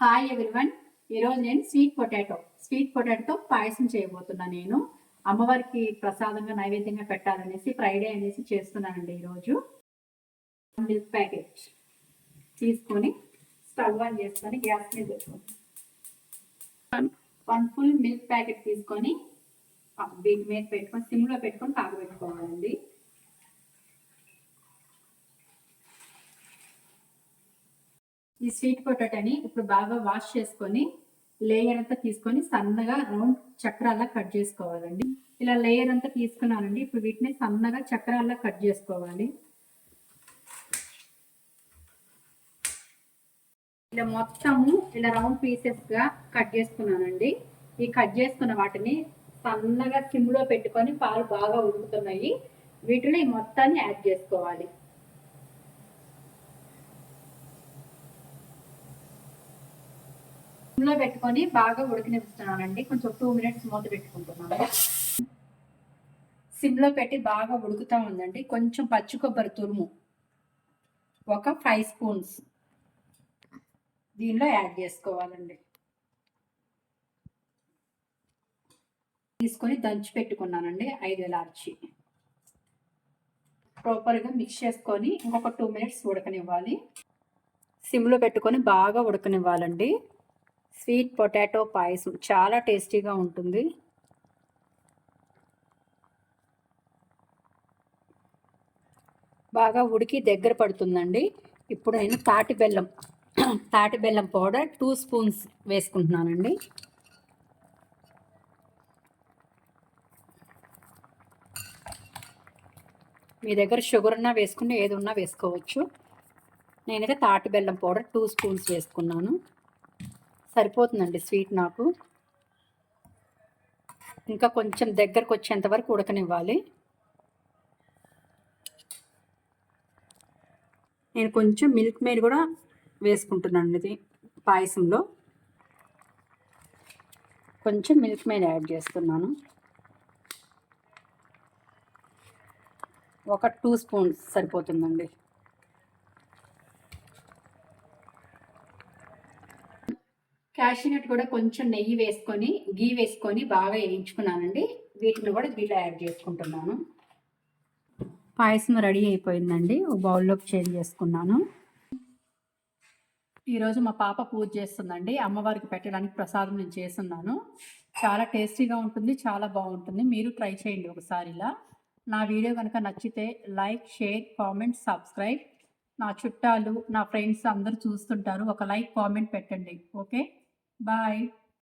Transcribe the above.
Hi everyone. ఈరోజు నేను sweet పొటాటోతో పాయసం చేయబోతున్నా. నేను అమ్మవారికి ప్రసాదంగా నైవేద్యంగా పెట్టాలనేసి ఫ్రైడే అనేసి చేస్తున్నానండి. ఈరోజు మిల్క్ ప్యాకెట్ తీసుకొని స్టవ్ ఆన్ చేసుకొని గ్యాస్ మీద పెట్టుకుంటాం. 1 ఫుల్ మిల్క్ ప్యాకెట్ తీసుకొని దీని మీద పెట్టుకొని సిమ్లో పెట్టుకొని కాగబెట్టుకోవాలండి. ఈ స్వీట్ పొటాటోని ఇప్పుడు బాగా వాష్ చేసుకొని లేయర్ అంతా తీసుకొని సన్నగా రౌండ్ చక్రాల్లా కట్ చేసుకోవాలండి. ఇలా లేయర్ అంతా తీసుకున్నానండి. ఇప్పుడు వీటిని సన్నగా చక్రాల్లా కట్ చేసుకోవాలి. ఇలా మొత్తము ఇలా రౌండ్ పీసెస్ గా కట్ చేసుకున్నానండి. ఈ కట్ చేసుకున్న వాటిని సన్నగా సిమ్లో పెట్టుకొని పాలు బాగా ఉడుకుతున్నాయి. వీటిని మొత్తాన్ని యాడ్ చేసుకోవాలి. సిమ్లో పెట్టుకొని బాగా ఉడకనిస్తున్నానండి. కొంచెం 2 మినిట్స్ మూత పెట్టుకుంటున్నాను. సిమ్లో పెట్టి బాగా ఉడుకుతా ఉందండి. కొంచెం పచ్చి కొబ్బరి తురుము ఒక 5 స్పూన్స్ దీనిలో యాడ్ చేసుకోవాలండి. తీసుకొని దంచి పెట్టుకున్నానండి 5 ఇలాచి. ప్రాపర్గా మిక్స్ చేసుకొని ఇంకొక 2 మినిట్స్ ఉడకనివ్వాలి. సిమ్లో పెట్టుకొని బాగా ఉడకనివ్వాలండి. స్వీట్ పొటాటో పాయసం చాలా టేస్టీగా ఉంటుంది. బాగా ఉడికి దగ్గర పడుతుందండి. ఇప్పుడు నేను తాటి బెల్లం పౌడర్ 2 స్పూన్స్ వేసుకుంటున్నానండి. మీ దగ్గర షుగర్ ఉన్నా వేసుకుని ఏది ఉన్నా వేసుకోవచ్చు. నేనైతే తాటి బెల్లం పౌడర్ 2 స్పూన్స్ వేసుకున్నాను. సరిపోతుందండి స్వీట్ నాకు. ఇంకా కొంచెం దగ్గరకు వచ్చేంత వరకు ఉడకనివ్వాలి. నేను కొంచెం మిల్క్ మేడ్ కూడా వేసుకుంటున్నాను. ఇది పాయసంలో కొంచెం మిల్క్ మేడ్ యాడ్ చేస్తున్నాను. ఒక 2 స్పూన్స్ సరిపోతుందండి. క్యాషినట్ కూడా కొంచెం నెయ్యి వేసుకొని గీ వేసుకొని బాగా వేయించుకున్నానండి. వీటిని కూడా దీంట్లో యాడ్ చేసుకుంటున్నాను. పాయసం రెడీ అయిపోయిందండి. ఒక బౌల్లోకి చేంజ్ చేసుకున్నాను. ఈరోజు మా పాప పూజ చేస్తుందండి. అమ్మవారికి పెట్టడానికి ప్రసాదం నేను చేస్తున్నాను. చాలా టేస్టీగా ఉంటుంది, చాలా బాగుంటుంది. మీరు ట్రై చేయండి ఒకసారి ఇలా. నా వీడియో కనుక నచ్చితే లైక్, షేర్, కామెంట్, సబ్స్క్రైబ్. నా చుట్టాలు, నా ఫ్రెండ్స్ అందరూ చూస్తుంటారు. ఒక లైక్, కామెంట్ పెట్టండి. Okay, bye.